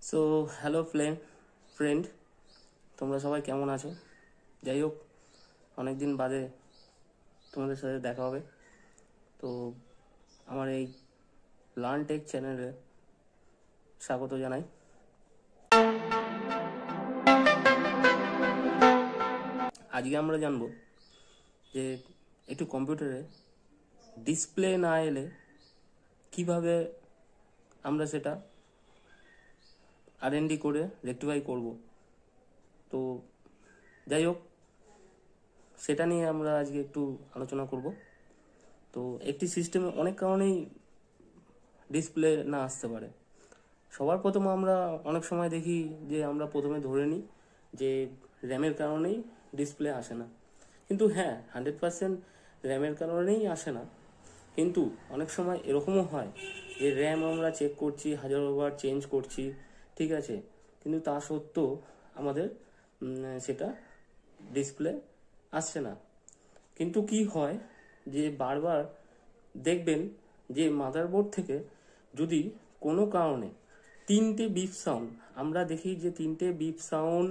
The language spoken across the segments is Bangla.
সো হ্যালো ফ্রেন্ড, তোমরা সবাই কেমন আছো? যাই হোক, অনেকদিন বাদে তোমাদের সাথে দেখা হবে। তো আমার এই লার্ন টেক চ্যানেলে স্বাগত জানাই। আজকে আমরা জানবো যে একটু কম্পিউটারে ডিসপ্লে না এলে কিভাবে আমরা সেটা R&D করে রেকটিফাই করব। তো যাই হোক, সেটা নিয়ে আমরা আজকে একটু আলোচনা করব। তো একটি সিস্টেমে অনেক কারণেই ডিসপ্লে না আসতে পারে। সবার প্রথমে আমরা অনেক সময় দেখি যে আমরা প্রথমে ধরে নিই যে র্যামের কারণেই ডিসপ্লে আসে না। কিন্তু হ্যাঁ, 100% র্যামের কারণেই আসে না। কিন্তু অনেক সময় এরকমও হয় যে র্যাম আমরা চেক করছি, হাজারোবার চেঞ্জ করছি, ঠিক আছে, কিন্তু তা সত্ত্বেও আমাদের সেটা ডিসপ্লে আসছে না। কিন্তু কি হয় যে বারবার দেখবেন যে মাদারবোর্ড থেকে যদি কোনো কারণে তিনটে বিপ সাউন্ড, আমরা দেখি যে তিনটে বিপ সাউন্ড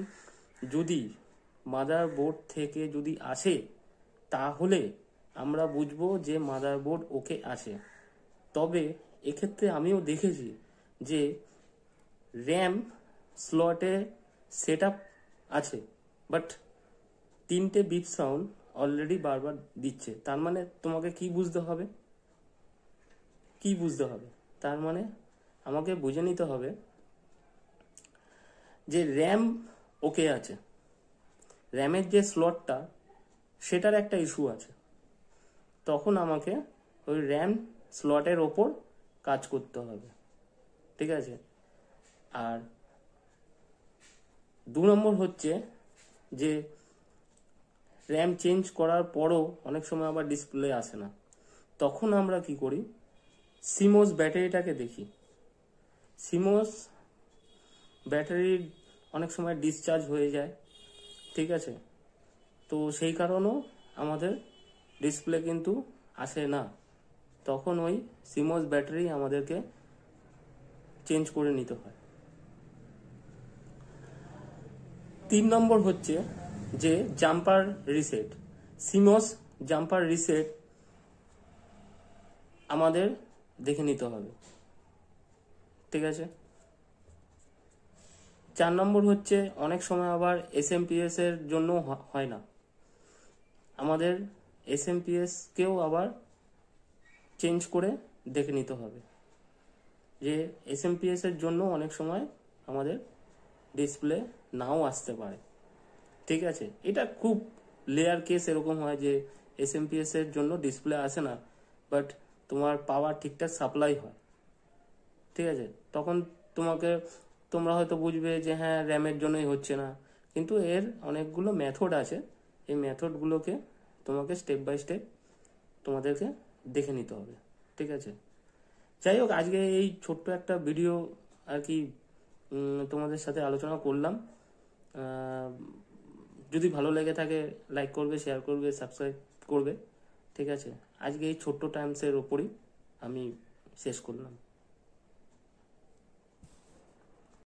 যদি মাদারবোর্ড থেকে যদি আসে, তাহলে আমরা বুঝবো যে মাদারবোর্ড ওকে আছে। তবে এক্ষেত্রে আমিও দেখেছি যে র্যাম স্লটে সেট আপ আছে, বাট তিনটে বিপ সাউন্ড অলরেডি বারবার দিচ্ছে। তার মানে তোমাকে কি বুঝতে হবে? তার মানে আমাকে বুঝে নিতে হবে যে র্যাম ওকে আছে, র্যামের যে স্লটটা সেটার একটা ইস্যু আছে। তখন আমাকে ওই র্যাম স্লটের ওপর কাজ করতে হবে, ঠিক আছে। আর 2 নম্বর হচ্ছে যে র্যাম চেঞ্জ করার পরও অনেক সময় আবার ডিসপ্লে আসে না। তখন আমরা কি করি, সিমোস ব্যাটারিটাকে দেখি। সিমোস ব্যাটারির অনেক সময় ডিসচার্জ হয়ে যায়, ঠিক আছে। তো সেই কারণেও আমাদের ডিসপ্লে কিন্তু আসে না। তখন ওই সিমোস ব্যাটারি আমাদেরকে চেঞ্জ করে নিতে হয়। 3 নম্বর হচ্ছে যে jumper reset. CMOS jumper reset আমাদের দেখে নিতে হবে, ঠিক আছে। 4 নম্বর হচ্ছে অনেক সময় আবার SMPS এর জন্য হয় না। আমাদের SMPS কেও আবার চেঞ্জ করে দেখে নিতে হবে যে SMPS এর জন্য অনেক সময় আমাদের ডিসপ্লে নাও আসতে পারে, ঠিক আছে। এটা খুব লেয়ার কেস এরকম হয় যে SMPS এর জন্য ডিসপ্লে আসে না, বাট তোমার পাওয়ার ঠিকঠাক সাপ্লাই হয়, ঠিক আছে। তখন তোমরা হয়তো বুঝবে যে হ্যাঁ, র্যামের জন্যই হচ্ছে না। কিন্তু এর অনেকগুলো মেথড আছে, এই মেথডগুলোকে তোমাকে স্টেপ বাই স্টেপ তোমাদেরকে দেখে নিতে হবে, ঠিক আছে। যাই হোক, আজকে এই ছোট্ট একটা ভিডিও আর কি তোমাদের সাথে আলোচনা করলাম। যদি ভালো লেগে থাকে লাইক করবে, শেয়ার করবে, সাবস্ক্রাইব করবে, ঠিক আছে। আজকে এই ছোট্ট টাইমসের ওপরই আমি শেষ করলাম।